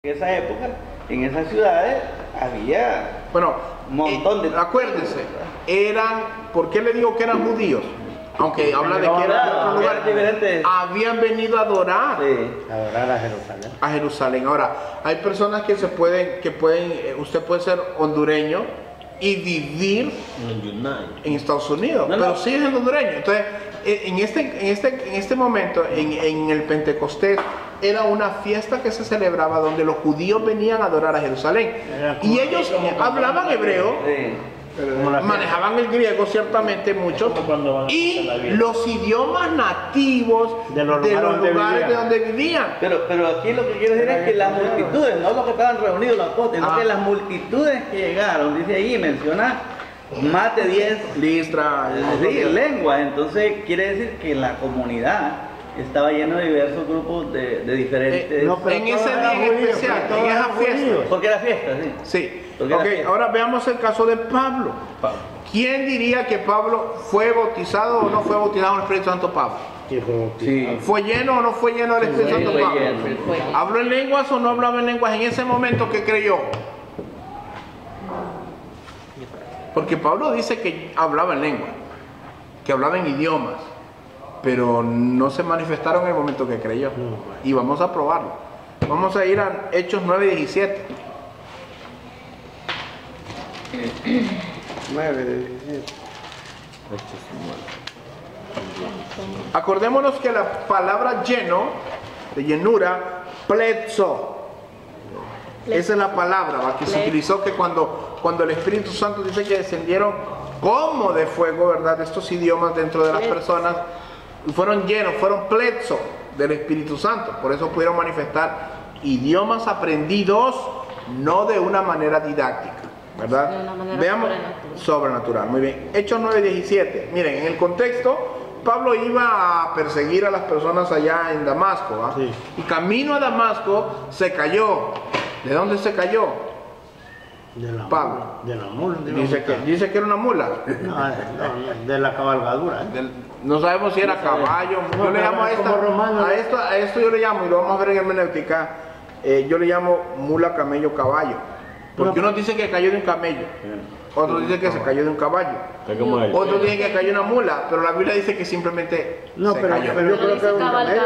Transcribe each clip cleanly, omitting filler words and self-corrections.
En esa época, en esas ciudades, había un montón de... Acuérdense, ¿por qué le digo que eran judíos? Aunque habla de que eran de otro lugar, habían venido a adorar. Sí. Adorar a Jerusalén. A Jerusalén. Ahora, hay personas que usted puede ser hondureño y vivir en Estados Unidos, pero sigue siendo hondureño. Entonces, en este momento, en el Pentecostés, era una fiesta que se celebraba donde los judíos venían a adorar a Jerusalén. Y ellos hablaban hebreo, manejaban el griego ciertamente mucho, y los idiomas nativos de los lugares de donde vivían. Pero aquí lo que quiero decir es que las multitudes, no los que estaban reunidos los apóstoles, sino que las multitudes que llegaron, dice ahí, menciona más de 10 lenguas. Entonces quiere decir que la comunidad estaba lleno de diversos grupos de diferentes... en ese día en especial, en esa fiesta. Porque era fiesta, sí. Sí. Ok, ahora veamos el caso de Pablo. ¿Quién diría que Pablo fue bautizado o no fue bautizado en el Espíritu Santo Pablo? Sí. ¿Fue lleno o no fue lleno del Espíritu Santo Pablo? ¿Habló en lenguas o no hablaba en lenguas en ese momento que creyó? Porque Pablo dice que hablaba en lengua, que hablaba en idiomas, pero no se manifestaron en el momento que creyó. Y vamos a probarlo. Vamos a ir a Hechos 9:17. 9:17. Acordémonos que la palabra lleno, de llenura, pletzo, esa es la palabra que se utilizó, que cuando el Espíritu Santo dice que descendieron como de fuego, ¿verdad? Estos idiomas dentro de las personas fueron llenos, fueron pletzo del Espíritu Santo. Por eso pudieron manifestar idiomas aprendidos, no de una manera didáctica, ¿verdad? De una manera veamos sobrenatural. Muy bien. Hechos 9:17. Miren, en el contexto, Pablo iba a perseguir a las personas allá en Damasco, ¿va? Sí. Y camino a Damasco se cayó. ¿De dónde se cayó? Pablo. De la mula. Dice que era una mula. No, de la cabalgadura. No sabemos si era caballo. Yo le llamo a esto yo le llamo, y lo vamos a ver en hermenéutica, yo le llamo mula, camello, caballo. Porque uno dice que cayó de un camello, otro dice que se cayó de un caballo, otro dice que cayó de una mula, pero la Biblia dice que simplemente se cayó. Pero yo creo que es un camello.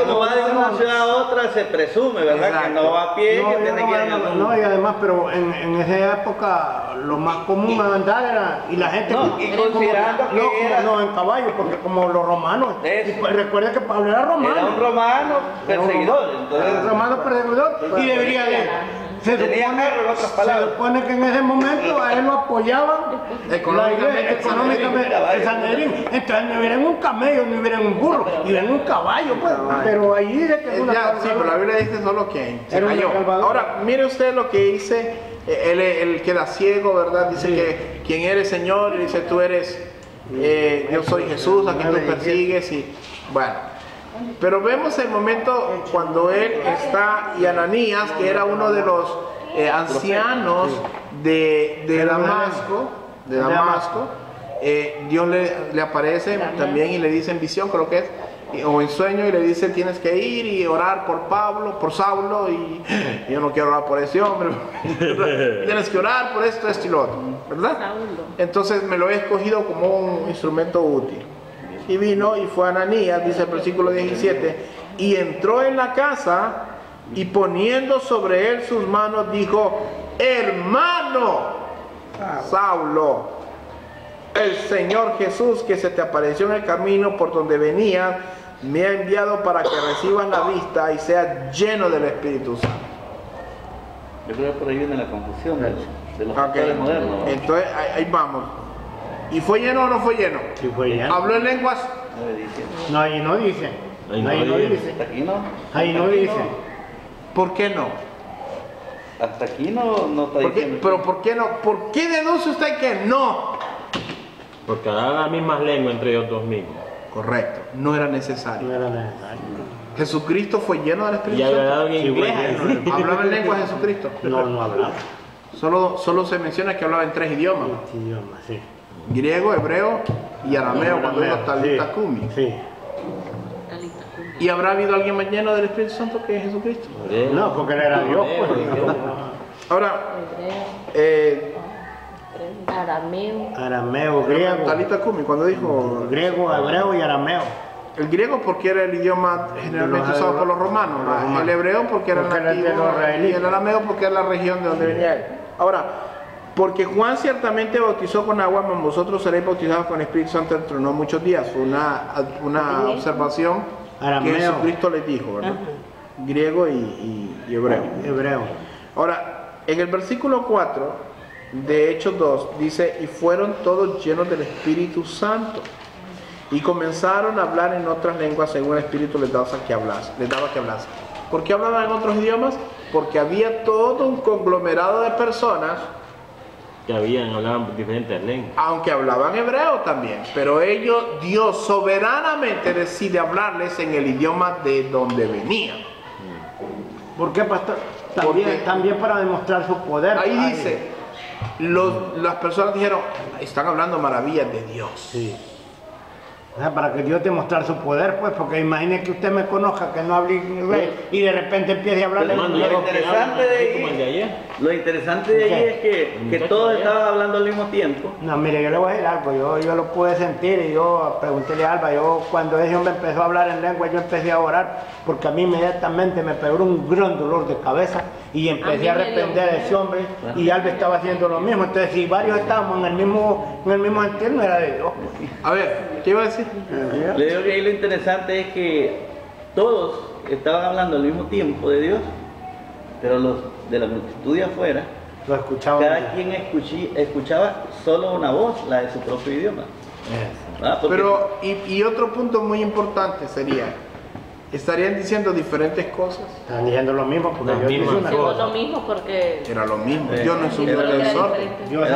Como va de una ciudad a otra, se presume, ¿verdad? Exacto. Que no va a pie, que tiene que ir en No, y además, pero en esa época lo más común a andar era, y la gente en caballo, porque como los romanos, recuerda que Pablo era romano. Era un romano perseguidor, entonces romano perseguidor, y debería de... Se supone que en ese momento a él lo apoyaban económicamente el Sanedrín. Entonces no iba en un camello, no iba en un burro, iba en un caballo, pues. Pero ahí dice que es una sí, pero la Biblia dice solo que se cayó. Ahora, mire usted lo que dice el que da ciego, ¿verdad? Dice que ¿quién eres, Señor? Y dice, tú eres, yo soy Jesús, a quien tú persigues. Y bueno. Pero vemos el momento cuando él está, y Ananías, que era uno de los ancianos de Damasco, Dios le aparece también y le dice en visión, creo que es, o en sueño, y le dice, tienes que ir y orar por Saulo, y yo no quiero orar por ese hombre, tienes que orar por esto y lo otro, ¿verdad? Entonces me lo he escogido como un instrumento útil. Y vino y fue Ananías, dice el versículo 17, y entró en la casa, y poniendo sobre él sus manos, dijo, hermano Saulo, el Señor Jesús que se te apareció en el camino por donde venías, me ha enviado para que recibas la vista y seas lleno del Espíritu Santo. Yo creo que por ahí viene la confusión de los pastores modernos. Entonces ahí vamos. ¿Y fue lleno o no fue lleno? Sí, fue lleno. ¿Habló en lenguas? No, ahí no dice. Ahí no dice. Aquí no. Ahí no dice. ¿Por qué no? Hasta aquí no está diciendo. ¿Pero por qué no? ¿Por qué deduce usted que no? Porque hablaban las mismas lenguas entre ellos dos mismos. Correcto, no era necesario. No era necesario. Jesucristo fue lleno del Espíritu Y Santo. hablaba en inglés. ¿Hablaba en lengua Jesucristo? No hablaba. Solo se menciona que hablaba en 3 idiomas. Sí. Griego, hebreo y arameo, cuando era talita kumi. Sí. ¿Y habrá habido alguien más lleno del Espíritu Santo que Jesucristo? No, porque él era Dios. Pues. Ahora, arameo, griego. Talita Kumi, cuando dijo Griego, hebreo y arameo. el griego porque era el idioma generalmente usado por los romanos, el hebreo porque era el nativo y el arameo porque era la región de donde venía él. Ahora, porque Juan ciertamente bautizó con agua, mas vosotros seréis bautizados con el Espíritu Santo dentro de no muchos días. Fue una observación que Jesucristo les dijo, ¿verdad? Griego y hebreo. Ahora, en el versículo 4 de Hechos 2 dice, y fueron todos llenos del Espíritu Santo y comenzaron a hablar en otras lenguas según el Espíritu les daba que hablasen. ¿Por qué hablaban en otros idiomas? Porque había todo un conglomerado de personas que hablaban diferentes lenguas. Aunque hablaban hebreo también, pero Dios soberanamente decide hablarles en el idioma de donde venían. ¿Por qué, pastor? También para demostrar su poder. Ahí dice, las personas dijeron, están hablando maravillas de Dios. Sí. O sea, para que Dios demostrara su poder, pues, porque imagine que usted me conozca, que no hable inglés y de repente empiece a hablar Lo interesante de ahí es que todos estaban hablando al mismo tiempo. No, mire, yo le voy a decir algo, yo lo pude sentir y yo preguntéle a Alba, cuando ese hombre empezó a hablar en lengua, yo empecé a orar, porque a mí inmediatamente me pegó un gran dolor de cabeza y empecé a arrepender a ese hombre y Alba estaba haciendo lo mismo. Entonces, si varios estábamos en el mismo sentir, no era de Dios. A ver, ¿qué iba a decir? Le digo que ahí lo interesante es que todos estaban hablando al mismo tiempo de Dios, pero los de la multitud de afuera, lo escuchaban. Cada quien escuchaba solo una voz, la de su propio idioma. Pero, y otro punto muy importante sería, ¿estarían diciendo diferentes cosas? Están diciendo lo mismo porque Dios dice una cosa. Lo mismo porque... Era lo mismo, Dios no es un desorden. Dios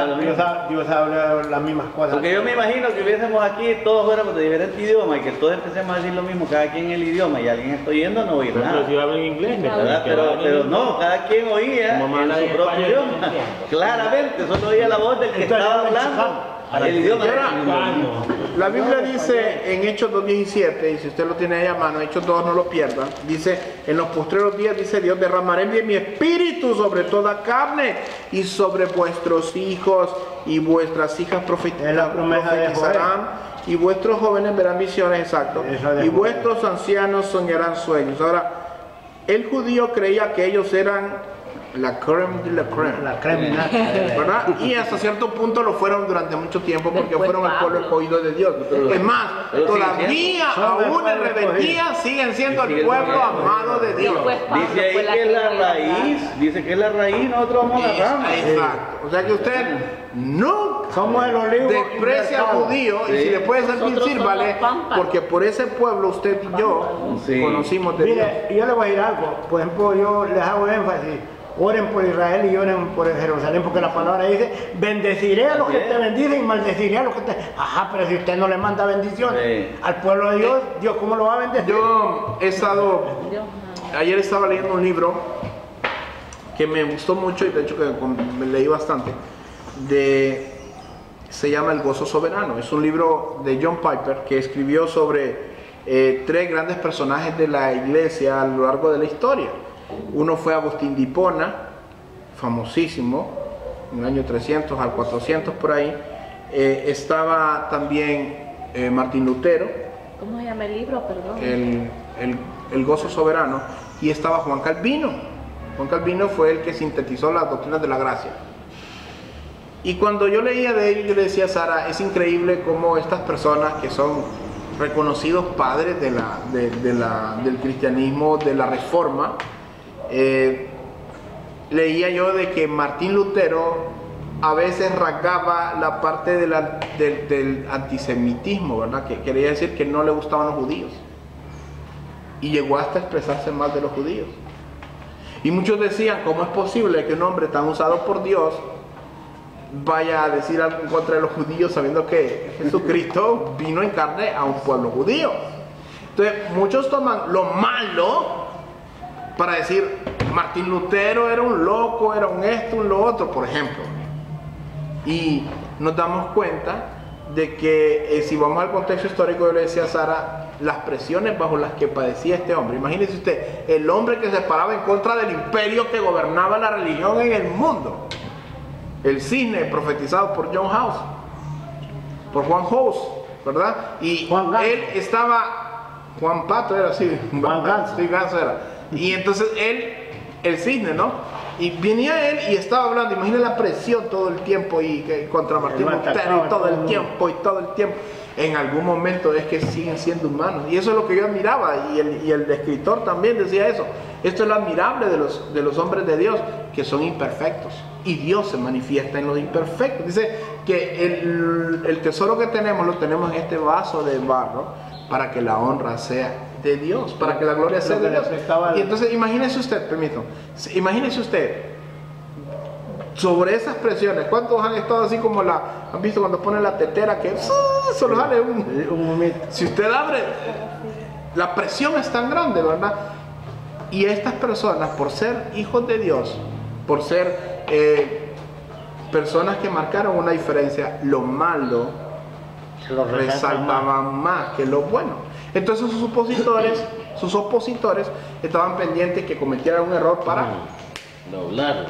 habla las mismas cosas. Porque yo me imagino que hubiésemos aquí, todos fuéramos de diferentes idiomas y que todos empecemos a decir lo mismo, cada quien el idioma y alguien está oyendo, no oír nada. Pero si hablan inglés, pero no, cada quien oía en su propio idioma. Claramente, solo oía la voz del que estaba hablando. El idioma. La Biblia dice en Hechos 2:17, y si usted lo tiene ahí a mano, Hechos 2 no lo pierdan, dice, en los postreros días, dice Dios, derramaré de mi espíritu sobre toda carne y sobre vuestros hijos y vuestras hijas profetizarán y vuestros jóvenes verán visiones, exacto, y vuestros ancianos soñarán sueños. Ahora, el judío creía que ellos eran la crème de la crème. La crème, ¿verdad? Y hasta cierto punto lo fueron durante mucho tiempo porque fueron el pueblo escogido de Dios. Es más, todavía, aún en rebeldía, siguen siendo el pueblo amado de Dios. Dice ahí que es la raíz, dice que es la raíz, nosotros vamos a la rama. Exacto. O sea que usted no somos el olivo desprecia al judío y si le puede servir, sírvale, porque por ese pueblo usted y yo conocimos de Dios. Mire, yo le voy a decir algo. Por ejemplo, yo les hago énfasis. Oren por Israel y oren por Jerusalén, porque la palabra dice, bendeciré a los que te bendicen y maldeciré a los que te... Ajá, pero si usted no le manda bendiciones al pueblo de Dios, Dios ¿cómo lo va a bendecir? Yo ayer estaba leyendo un libro que me gustó mucho y de hecho que me leí bastante, se llama El Gozo Soberano. Es un libro de John Piper que escribió sobre 3 grandes personajes de la iglesia a lo largo de la historia. Uno fue Agustín de Hipona, famosísimo, en el año 300 al 400 por ahí. Estaba también Martín Lutero. ¿Cómo se llama el libro? Perdón. El Gozo Soberano. Y estaba Juan Calvino. Juan Calvino fue el que sintetizó las doctrinas de la gracia. Y cuando yo leía de ellos, yo le decía a Sara, es increíble cómo estas personas que son reconocidos padres del cristianismo, de la reforma, leía yo de que Martín Lutero a veces rasgaba la parte del antisemitismo, ¿verdad? Que quería decir que no le gustaban los judíos y llegó hasta expresarse mal de los judíos. Y muchos decían, ¿cómo es posible que un hombre tan usado por Dios vaya a decir algo en contra de los judíos sabiendo que Jesucristo vino en carne a un pueblo judío? Entonces muchos toman lo malo para decir Martín Lutero era un loco, era un esto, un lo otro, por ejemplo. Y nos damos cuenta de que si vamos al contexto histórico, yo le decía a Sara, las presiones bajo las que padecía este hombre. Imagínese usted, el hombre que se paraba en contra del imperio que gobernaba la religión en el mundo. El cisne profetizado por John House, por Juan House, ¿verdad? Y Juan Ganso. él estaba, Juan Pato era así, Juan Ganso. Sí, Ganso era. Y entonces él, el cisne, ¿no? Y venía él y estaba hablando, imagínate la presión todo el tiempo y contra Martín Lutero y todo el tiempo y todo el tiempo. En algún momento es que siguen siendo humanos. Y eso es lo que yo admiraba, y el escritor también decía eso. Esto es lo admirable de los hombres de Dios, que son imperfectos. Y Dios se manifiesta en los imperfectos. Dice que el tesoro que tenemos lo tenemos en este vaso de barro, para que la honra sea de Dios, para que la gloria sea de Dios. Y entonces imagínese usted, permítame, imagínese usted, sobre esas presiones, ¿cuántos han estado así como han visto cuando ponen la tetera que solo sale un si usted abre, la presión es tan grande, ¿verdad? Y estas personas, por ser hijos de Dios, por ser personas que marcaron una diferencia, lo malo resaltaban más que lo bueno. Entonces sus opositores estaban pendientes que cometieran un error para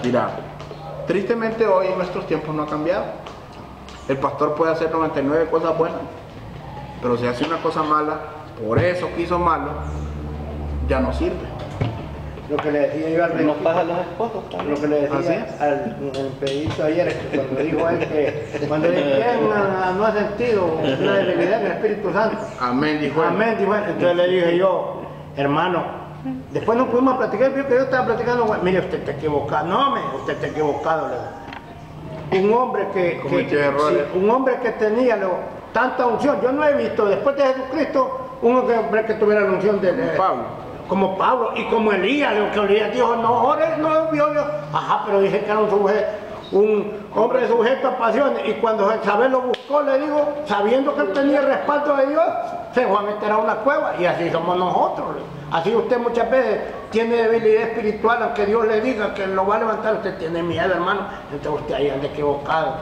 tirar. Tristemente hoy en nuestros tiempos no ha cambiado. El pastor puede hacer 99 cosas buenas, pero si hace una cosa mala, por eso que hizo malo, ya no sirve. Lo que le decía yo al Nos pagan los esposos también. Lo que le decía al pedito ayer, cuando dijo él que cuando no ha sentido una debilidad en el Espíritu Santo. Amén, dijo él. Amén, dijo él. Entonces le dije yo, hermano, después nos pudimos platicar, vio que yo estaba platicando, mire, usted está equivocado. No, usted está equivocado. Un hombre un hombre que tenía tanta unción. Yo no he visto después de Jesucristo un hombre que tuviera la unción de Pablo. Como Pablo y como Elías, lo que Elías dijo, no vio yo. Ajá, pero dije que era un hombre sujeto a pasiones, y cuando Jezabel lo buscó, le digo, sabiendo que él tenía el respaldo de Dios, se fue a meter a una cueva, y así somos nosotros. Así usted muchas veces tiene debilidad espiritual, aunque Dios le diga que lo va a levantar, usted tiene miedo, hermano, entonces usted ahí anda equivocado.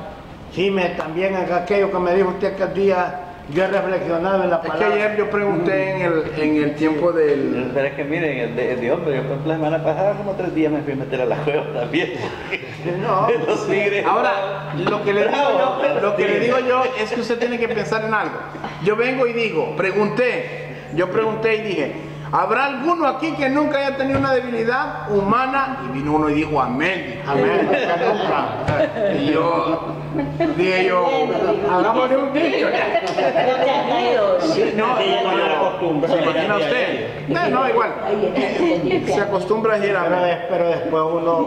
Sí, también aquello que me dijo usted que el día yo he reflexionado en la palabra. Es que ayer yo pregunté en el tiempo del... Pero es que miren, de hombre, yo por ejemplo la semana pasada como 3 días me fui a meter a la cueva también. No. Los tigres. Ahora, lo que le digo yo es que usted tiene que pensar en algo. Yo vengo y digo, yo pregunté y dije, ¿habrá alguno aquí que nunca haya tenido una debilidad humana? Y vino uno y dijo, amén. Amén. Y dije yo, hagamos de un dicho. sí, no, Sí, no era costumbre. ¿se imagina usted? No, igual. Se acostumbra a decir amén. Pero después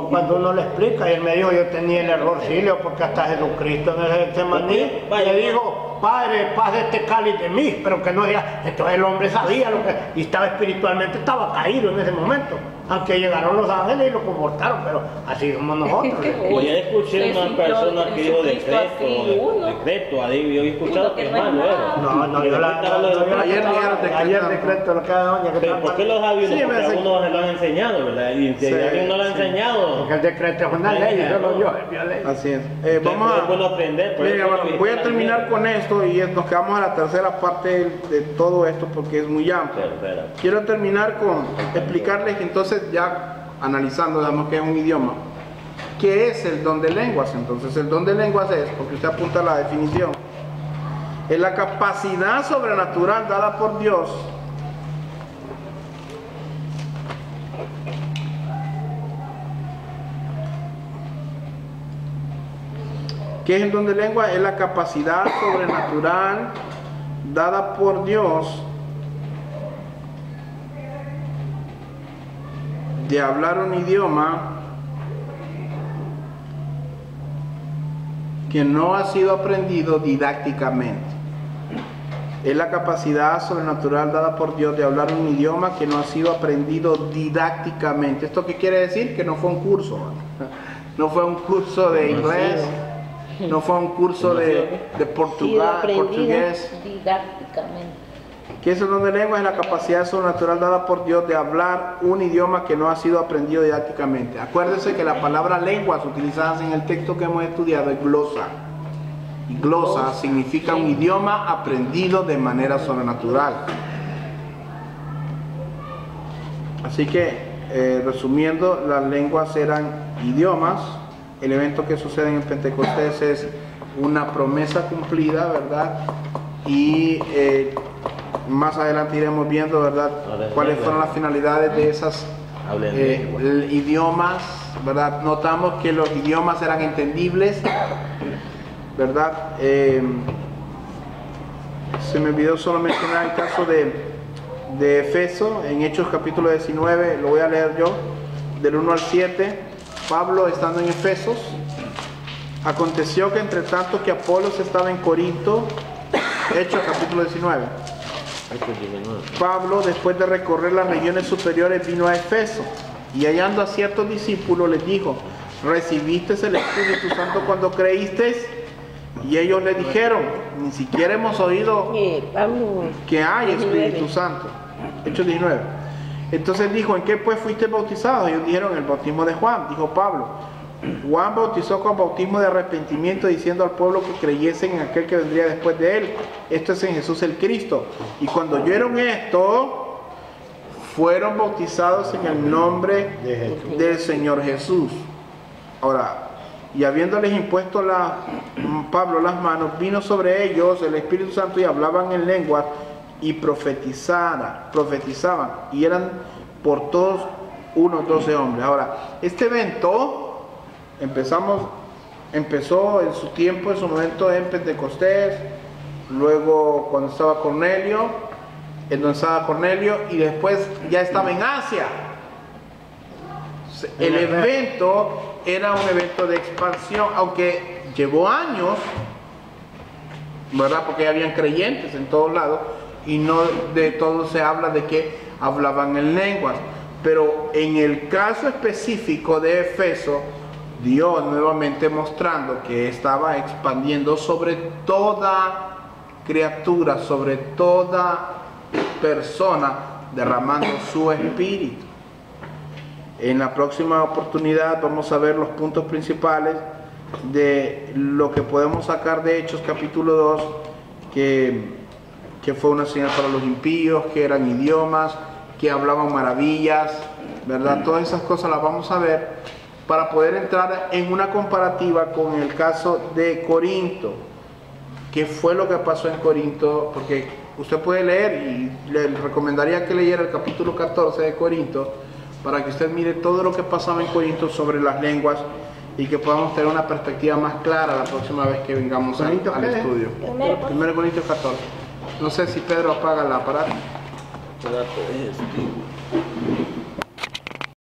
cuando uno le explica, y él me dijo, yo tenía el error, Silio, porque hasta Jesucristo en el Getsemaní le dijo, Padre, pase este cáliz de mí, pero que no diga. Entonces el hombre sabía lo que, y estaba espiritualmente, estaba caído en ese momento, aunque llegaron los ángeles y lo comportaron, pero así somos nosotros. Yo ya escuché una persona que dijo decreto, ahí yo he escuchado que es malo, No, yo ayer decreto lo que da doña. Pero ¿por qué los sabios? Sí, Porque algunos se lo han enseñado, ¿verdad? Y si alguien no lo ha enseñado, Porque el decreto es una ley, solo yo, es ley. Así es. Vamos a... es bueno aprender. Mira, voy a terminar con esto y nos quedamos a la tercera parte de todo esto porque es muy amplio. Quiero terminar con explicarles que entonces ya analizando, digamos que es un idioma, ¿qué es el don de lenguas? Entonces el don de lenguas es, porque usted apunta a la definición, es la capacidad sobrenatural dada por Dios ¿Qué es el don de lengua? Es la capacidad sobrenatural dada por Dios de hablar un idioma que no ha sido aprendido didácticamente. Es la capacidad sobrenatural dada por Dios de hablar un idioma que no ha sido aprendido didácticamente. ¿Esto qué quiere decir? Que no fue un curso. No fue un curso de inglés. No fue un curso de portugués. Didácticamente. ¿Qué es el don de lengua? Es la capacidad sobrenatural dada por Dios de hablar un idioma que no ha sido aprendido didácticamente. Acuérdense que la palabra lenguas utilizadas en el texto que hemos estudiado es glosa. Y glosa significa un idioma aprendido de manera sobrenatural. Así que, resumiendo, las lenguas eran idiomas. El evento que sucede en el Pentecostés es una promesa cumplida, ¿verdad? Y más adelante iremos viendo, ¿verdad?, cuáles fueron las finalidades de esas idiomas, ¿verdad? Notamos que los idiomas eran entendibles, ¿verdad? Se me olvidó solo mencionar el caso de Efeso, en Hechos capítulo 19, lo voy a leer yo, del 1 al 7. Pablo, estando en Efesos, aconteció que entre tanto que Apolos estaba en Corinto, Hechos capítulo 19, Pablo, después de recorrer las regiones superiores, vino a Efeso, y hallando a ciertos discípulos les dijo: ¿recibiste el Espíritu Santo cuando creísteis? Y ellos le dijeron: ni siquiera hemos oído que hay Espíritu Santo. Hechos 19. Entonces dijo: ¿en qué pues fuiste bautizados? Ellos dijeron: el bautismo de Juan. Dijo Pablo: Juan bautizó con bautismo de arrepentimiento, diciendo al pueblo que creyesen en aquel que vendría después de él, esto es, en Jesús el Cristo. Y cuando oyeron esto, fueron bautizados en el nombre del Señor Jesús. Ahora, y habiéndoles impuesto Pablo las manos, vino sobre ellos el Espíritu Santo y hablaban en lenguas y profetizaban, y eran por todos unos 12 hombres. Ahora, este evento empezó en su tiempo, en su momento en Pentecostés, luego cuando estaba Cornelio, y después ya estaba en Asia. El evento era un evento de expansión, aunque llevó años, ¿verdad? Porque habían creyentes en todos lados y no de todos se habla de que hablaban en lenguas. Pero en el caso específico de Efeso, Dios nuevamente mostrando que estaba expandiendo sobre toda criatura, sobre toda persona, derramando su espíritu. En la próxima oportunidad vamos a ver los puntos principales de lo que podemos sacar de Hechos capítulo 2, que fue una señal para los impíos, que eran idiomas, que hablaban maravillas, ¿verdad? Todas esas cosas las vamos a ver para poder entrar en una comparativa con el caso de Corinto. ¿Qué fue lo que pasó en Corinto? Porque usted puede leer, y le recomendaría que leyera el capítulo 14 de Corinto, para que usted mire todo lo que pasaba en Corinto sobre las lenguas y que podamos tener una perspectiva más clara la próxima vez que vengamos al estudio. 1 Corintios 14. No sé si Pedro apaga el aparato.